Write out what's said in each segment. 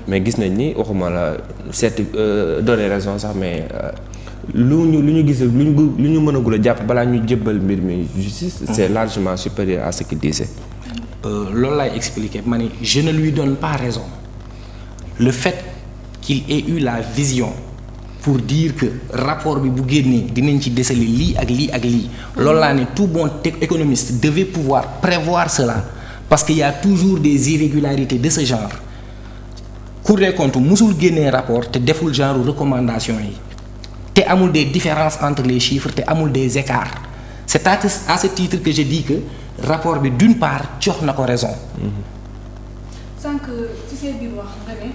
mais gis nañ ni waxuma la seeti donner raison sax mais lu ñu gis lu ñu mënagul a jàpp balaa ñu jébbal mbir mi justice. c'est largement supérieur à ce qu'il disait. loolu laay expliquer ma ni je ne lui donne pas raison le fait qu'il ait eu la vision pour dire que rapport bi bu génnee dinañ ci déceler lii ak lii ak lii loolu laa ne tout bon économiste devait pouvoir prévoir cela parce qu'il y a toujours des irrégularités de ce genre. Cour des comptes musul génnee rapport te deful genre recommandation yi te amul des différences entre les chiffres te amul des écarts c'est à ce titre que je dis que rapport bi d'une part jox na ko raison. sànq ci seen biir wax nga ne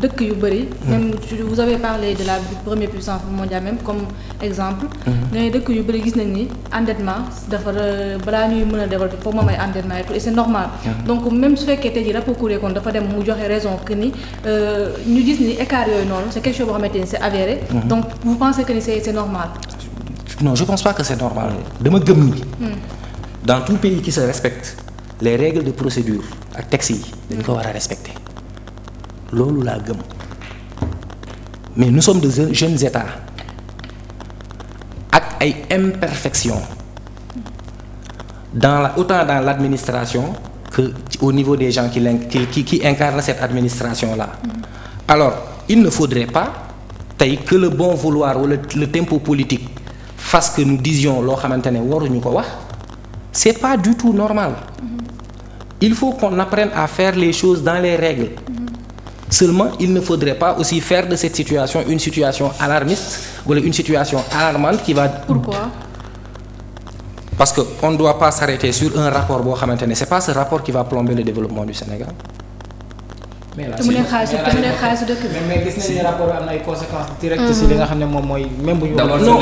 dëkk yu bëri. même vous avez parlé de la première puissance mondiale même comme exemple. nga ne dëkk yu bëri gis nañ ni endettement dafa balaa ñuy mën a développer foog moom ay endettement et tout et c'est normal. donc même su fekkee tey jii rapport Cour des comptes dafa dem mu joxe raison que ni ñu gis ni écart yooyu noonu c'est quelque chose boo xamante ni c'est avéré. donc vous pensez que ni c'est normal. non je pense pas que c'est normal dama gëm ni. dans tout pays qui se respecte les règles de procédure ak textes yi dañ ko war a respecter loolu laa gëm mais nous sommes de jeunes États ak ay imperfections autant dans l'administration que au niveau des gens qui incarnent cette administration là. Alors il ne faudrait pas tey que le bon vouloir wala le tempo politique fasse que nous disions loo xamante ne waruñu ko wax. C'est pas du tout normal. Il faut qu'on apprenne à faire les choses dans les règles. Seulement, il ne faudrait pas aussi faire de cette situation une situation alarmiste ou une situation alarmante qui va... Pourquoi? Parce qu'on ne doit pas s'arrêter sur un rapport boo xamante ne c'est pas ce rapport qui va plomber le développement du Sénégal. mais là mais gis nañu rapport am na ay conséquences directes ci li nga xam ne moom mooy même bu ñu. non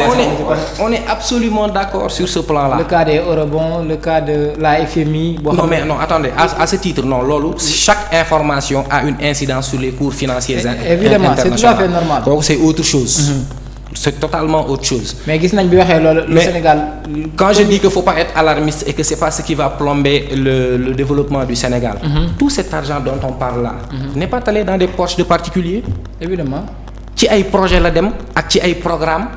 on est absolument d'accord sur ce plan-là. le cas des eurobonds le cas de la FMI. non mais non attendez à ce titre non loolu chaque information a une incidence sur les cours financiers évidemment c'est tout à fait normal. donc c'est autre chose. C'est totalement autre chose. mais gis nañ bi waxee loolu. le Sénégal. quand je dis que faut pas être alarmiste et que c'est pas ce qui va plomber le développement du Sénégal. Tout cet argent dont on parle là. N'est pas allé dans des poches de particuliers. Évidemment. ci ay projet la dem ak ci ay programmes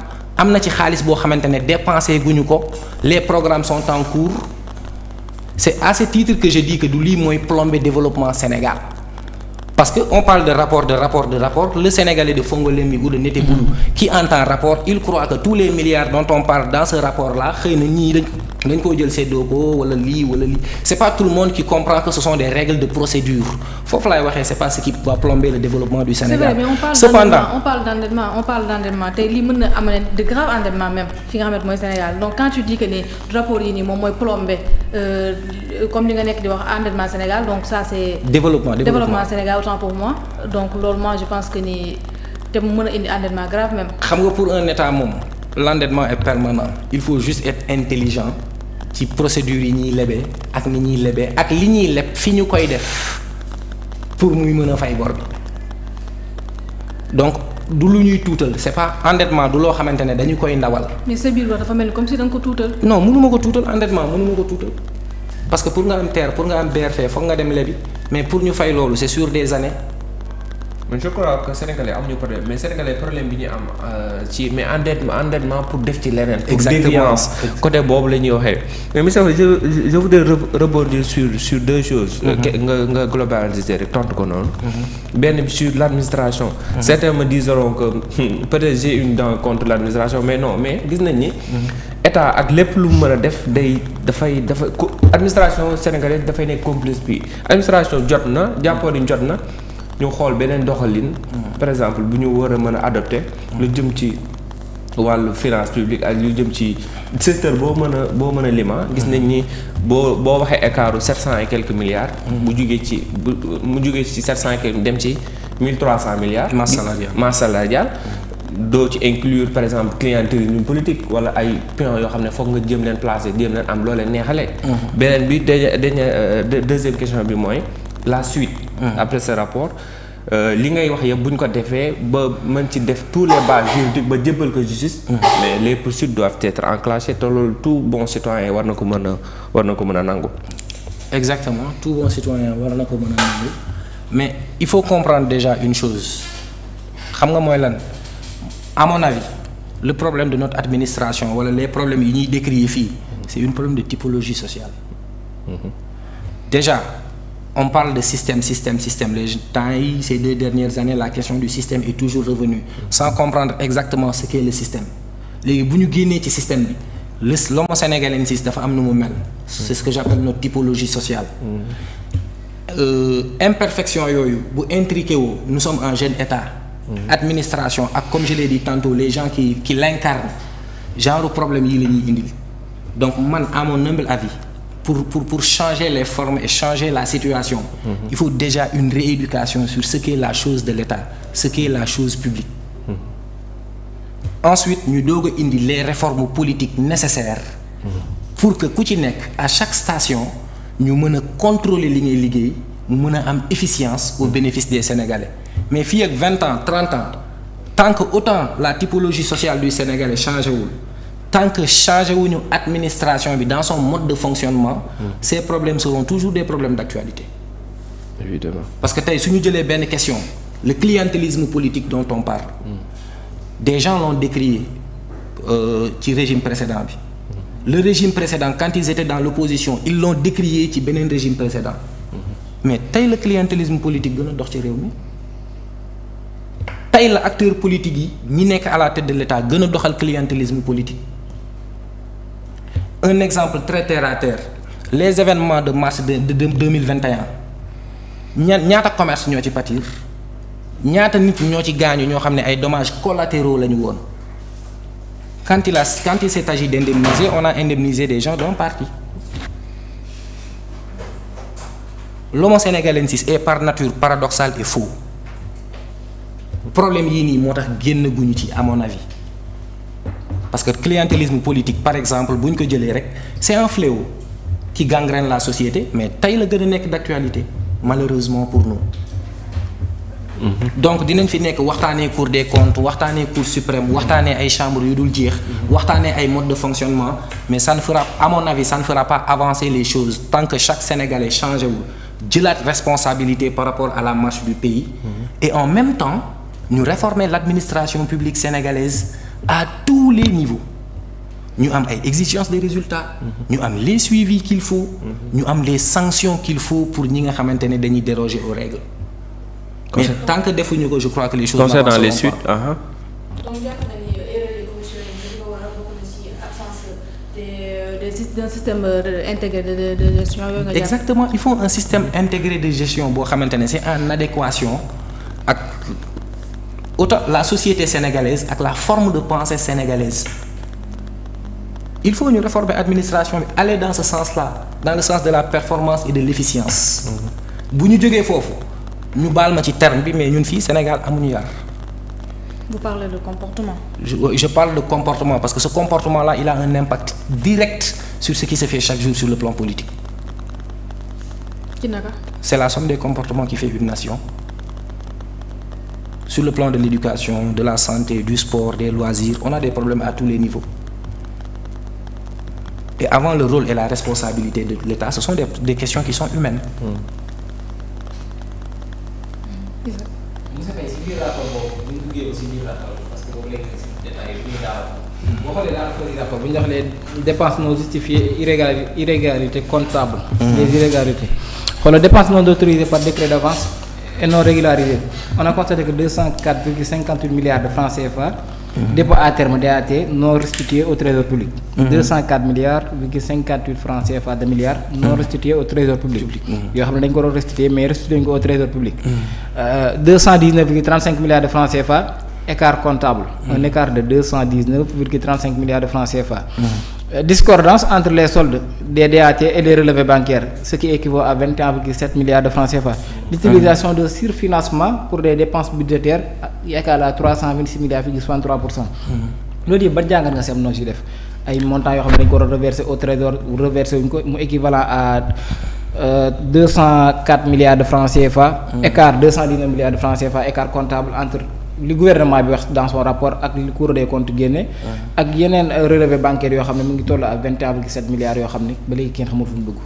am na ci xaalis boo xamante ne dépensé guñu ko les programmes sont en cours c'est à ce titre que je dis que du lii mooy plomber développement Sénégal. Parce que on parle de rapport le Sénégalais de Fongolembi ou de Neteboulou qui entend rapport il croit que tous les milliards dont on parle dans ce rapport là xëy na ñii dañ koo jël seddoo ko wala lii c'est pas tout le monde qui comprend que ce sont des règles de procédure foofu laay waxee c'est pas ce qui va plomber le développement du Sénégal. C'est vrai, mais on parle d'endettement tey lii mën na am de grave endettement même fi nga xamante mooy Sénégal donc quand tu dis que ni rapport yi nii moom mooy plomber comme li nga nekk di wax endettement Sénégal donc ça c'est développement Sénégal autant pour moi donc loolu moi je pense que ni te mu mën a indi endettement grave même. xam nga pour un état moom l'endettement est permanent il faut juste être intelligent ci procédure yi ñuy lebee ak ni ñuy lebee ak li ñuy leb fi ñu koy def pour muy mën a fay bor bi donc du lu ñuy tuutal c'est pas endettement du loo xamante ne dañu koy ndawal. mais sa biir wax dafa mel ni comme si da nga ko tuutal. non mënuma ko tuutal endettement mënuma ko tuutal parce que pour nga am terre pour nga am BRT foog nga dem lebi mais pour ñu fay loolu c'est sur des années. man je crois que sénégalais amuñu problème mais sénégalais problème bi ñu am ci mais endettement pour def ci leneen. exactement pour déviance côté boobu la ñuy waxee. mais monsieur je voudrais rebondir sur deux choses. nga globaliser rek tontu ko noonu. benn bi sur l'administration. Certains me diront que peut-être j'ai une dent contre l'administration mais non mais gis nañ ni. état ak lépp lu mu mën a def dafay administration sénégalaise dafay nekk complice bi administration jot na jàppoo ni jot na. ñu xool beneen doxalin. par exemple bu ñu war a mën a adopter. lu jëm ci wàllu finance publique ak lu jëm ci secteur boo mën a lima gis nañ ni boo waxee écartu 700 et quelques milliards. mu jugee ci 700 et quelques dem ci 1300 milliards. masse salariale doo ci inclure par exemple clientélisme politique wala ay pions yoo xam ne foog nga jëm leen placer jëm leen am loo leen neexalee. beneen bi deuxième question bi mooy la suite. Après ce rapport li ngay wax yëpp bu ñu ko defee ba mën ci def tous les bases juridiques ba jébbal ko justice. mais les poursuites doivent être enclenchées te loolu tout bon citoyen war na ko mën a nangu. exactement tout bon citoyen war na ko mën a nangu mais il faut comprendre déjà une chose xam nga mooy lan à mon avis le problème de notre administration wala les problèmes yi ñuy décrire fii c'est un problème de typologie sociale. Déjà on parle de système les temps yi ces 2 dernières années la question du système est toujours revenue sans comprendre exactement ce qu'est le système léegi bu ñu génnee ci système bi l'homo sénégalensis dafa am nu mu mel. c'est ce que j'appelle notre typologie sociale. Imperfection yooyu bu intriqué woo nous sommes un jeune état. Administration ak comme je l'ai dit tantôt les gens qui l'incarnent genre problème yi la ñuy indil donc man à mon humble avis pour changer les formes et changer la situation. Il faut déjà une rééducation sur ce qu'est la chose de l'État ce qu'est la chose publique. Ensuite ñu doog a indi les réformes politiques nécessaires. Pour que ku ci nekk à chaque station ñu mën a contrôler li ngay liggéey mu mën a am efficience au bénéfice des Sénégalais mais fii ak 20 ans 30 ans tant que autant la typologie sociale du Sénégalais changé wul tant que changé wuñu administration bi dans son mode de fonctionnement ces problèmes seront toujours des problèmes d'actualité. Évidemment. Parce que tey su ñu jëlee benn question le clientélisme politique dont on parle des gens l'ont décrié ci régime précédent bi. Le régime précédent quand ils étaient dans l'opposition ils l'ont décrié ci beneen régime précédent mais tey la clientélisme politique gën a dox ci réew mi tey la acteurs politiques yi ñi nekk à la tête de l'État gën a doxal clientélisme politique. Un exemple très terre à terre les événements de mars de 2021 ñaata commerce ñoo ci pâtir ñaata nit ñoo ci gaañu ñoo xam ne ay dommages collatéraux la ñu woon. Quand il s'est agi d'indemniser, on a indemnisé des gens d'un parti. L'homo sénégalensis est par nature paradoxal et faux. Problème yii nii moo tax génn guñu ci à mon avis parce que clientélisme politique par exemple bu ñu ko jëlee rek c'est un fléau qui gangrène la société mais tey la gën a nekk d'actualité malheureusement pour nous. Donc dinañ fi nekk waxtaanee Cour des comptes waxtaanee Cour suprême waxtaanee ay chambres yu dul jeex waxtaanee ay modes de fonctionnement mais ça ne fera à mon avis ça ne fera pas avancer les choses tant que chaque Sénégalais changé wul jëlaat responsabilité par rapport à la marche du pays et en même temps ñu réformer l'administration publique sénégalaise à tous les niveaux ñu am ay exigences des résultats ñu am les suivis qu'il faut ñu am les sanctions qu'il faut pour ñi nga xamante ne dañuy déroger aux règles. Mais tant que defuñu ko je crois que les choses concernant les suites donc jàpp na ni erreur yi commission yi dafa war a bokk na ci absence d'un système intégré de gestion yooyu nga jàpp. Exactement il faut un système intégré de gestion boo xamante ne c'est en adéquation ak autant la société sénégalaise ak la forme de pensée sénégalaise. Il faut ñu réformer administration bi aller dans ce sens-là dans le sens de la performance et de l'efficience. Bu ñu jógee foofu. ñu baal ma ci terme bi mais ñun fii Sénégal amuñu yar. Vous parlez de comportement. Je parle de comportement parce que ce comportement-là il a un impact direct sur ce qui se fait chaque jour sur le plan politique. ci naka. C'est la somme des comportements qui fait une nation. Sur le plan de l'éducation, de la santé, du sport, des loisirs, on a des problèmes à tous les niveaux. Et avant le rôle et la responsabilité de l'État, ce sont des questions qui sont humaines. Monsieur Faye si biir rapport boobu bu ñu duggee aussi biir rapport parce que boobu léegi si détail yi ñu daal boo xoolee dans le rapport bu ñu wax les dépenses non justifiées irrégularités comptables. Les irrégularités xoolal dépenses non autorisées par décret d'avance et non régularisées on a constaté que 204,58 milliards de francs CFA. Dépôt à terme DAT non restitué au trésor public. 204 milliards,58 francs CFA de milliards non restitué au trésor public. yoo xam ne dañ ko doon restitué mais restitué ko au trésor public. 219,35 milliards de francs CFA écart comptable. Un écart de 219,35 milliards de francs CFA. Discordance entre les soldes des DAT et les relevés bancaires, ce qui équivaut à 21,7 milliards de francs CFA. L'utilisation de surfinancement pour des dépenses budgétaires égale à 326 milliards,63%. loolu yëpp ba jàngat nga si am noo si def ay montants yoo xam ne dañ ko reverser au trésor reverser wuñ ko mu équivalent à 204 milliards de francs CFA. Écart 219 milliards de francs CFA écart comptable entre li gouvernement bi wax dans son rapport ak li Cour des comptes génne. ak yeneen relevé bancaire yoo xam ne mu ngi toll à 21,7 milliards yoo xam ne ba léegi kenn xamul fu mu dugg.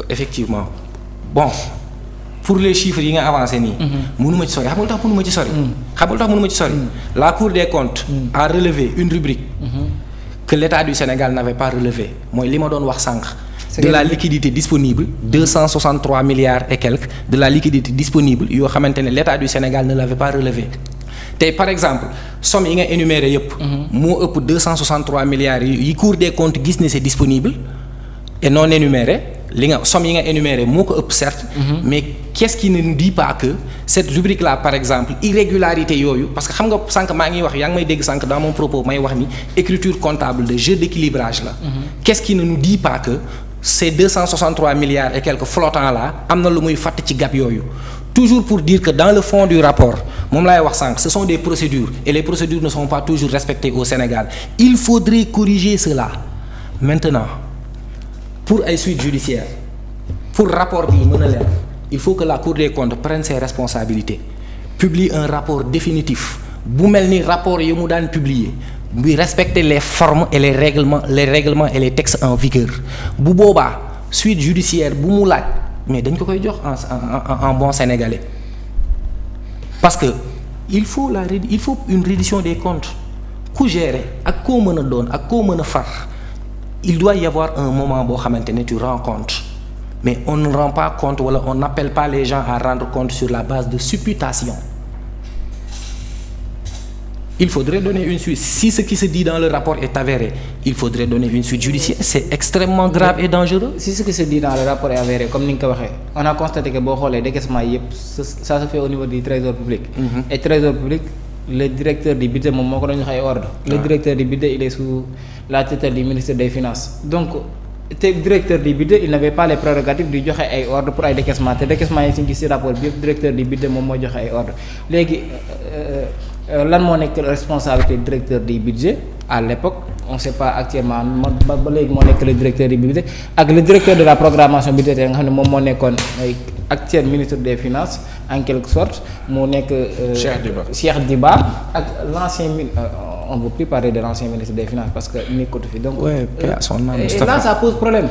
Effectivement bon pour les chiffres yi nga avancé nii. mënuma ci sori xam nga lu tax mënuma ci sori. xam nga lu tax mënuma ci sori. la Cour des comptes a relevé une rubrique. que l'État du Sénégal n'avait pas relevé mooy li ma doon wax sànq. de la liquidité disponible 263 milliards et quelques de la liquidité disponible yoo xamante ne l'État du Sénégal ne l'avait pas relevé tey par exemple somme yi nga énuméré yëpp. moo ëpp 263 milliards yi Cour des comptes gis ne c'est disponible et non énuméré li nga somme yi nga énuméré moo ko ëpp certes. mais qu'est-ce qui ne nous dit pas que cette rubrique là par exemple irrégularité yooyu parce que xam nga sànq maa ngi wax yaa ngi may dégg sànq dans mon propos may wax ni écriture comptable de jeu d'équilibrage la. qu'est-ce qui ne nous dit pas que ces 263 milliards et quelques flottants là am na lu muy fàtt ci gap yooyu toujours pour dire que dans le fond du rapport moom laay wax sànq ce sont des procédures et les procédures ne sont pas toujours respectées au Sénégal il faudrait corriger cela maintenant pour ay suites judiciaires pour rapport bi mën a leer il faut que la Cour des comptes prenne ses responsabilités publie un rapport définitif bu mel ni rapport yi mu daan publier bi respecter les formes et les règlements et les textes en vigueur bu boobaa suite judiciaire bu mu laaj mais dañ ko koy jox en bon sénégalais parce que il faut une reddition des comptes ku gérer ak koo mën a doon ak koo mën a far il doit y avoir un moment boo xamante ne tu rends compte mais on ne rend pas compte wala on n'appelle pas les gens à rendre compte sur la base de supputation. Il faudrait donner une suite. Si ce qui se dit dans le rapport est avéré, il faudrait donner une suite judiciaire. C'est extrêmement grave et dangereux. Si ce qui se dit dans le rapport est avéré, comme ni nga ko waxee, on a constaté que boo xoolee décaissement yëpp ça se fait au niveau du trésor public. Et trésor public, le directeur du budget moom moo ko doon jox ay ordre. Le directeur du budget il est sous la tutelle du ministre des Finances. Donc te directeur du budget il n'avait pas les prérogatives di joxe ay ordre pour ay décaissement te décaissement yi suñu gis ci rapport bi yëpp directeur du budget moom moo joxe ay ordre léegi lan moo nekk responsabilité directeur du budget à l'époque on sait pas actuellement ba léegi moo nekk le directeur du budget ak le directeur de la programmation budgétaire nga xam ne moom moo nekkoon actuel ministre des Finances en quelque sorte moo nekk Cheikh Diba ak l'ancien on ne veut plus parler de l'ancien ministre des Finances parce que nekkatu fi donc ouais, et là ça pose problème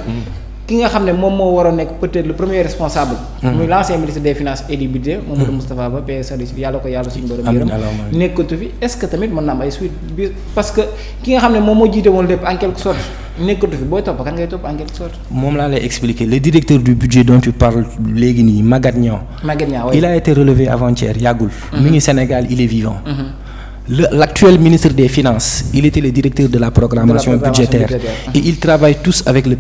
ki nga xam ne moom moo war a nekk peut-être le premier responsable muy l'ancien ministre des Finances et du budget Mamadou Moustapha Ba PSA yàlla ko yàlla suñu borom yërëm nekkatu fi est-ce que tamit mën na am ay suite bi parce que ki nga xam ne moom moo jiite woon lépp en quelque sorte nekkatu fi booy topp kan ngay topp en quelque sorte moom laa lay expliquer le directeur du budget dont tu parles léegi nii Magatte Niang il a été relevé avant-hier yàggul mi ngi Sénégal il est vivant l'actuel ministre des Finances il était le directeur de la programmation budgétaire et ils travaillent tous avec le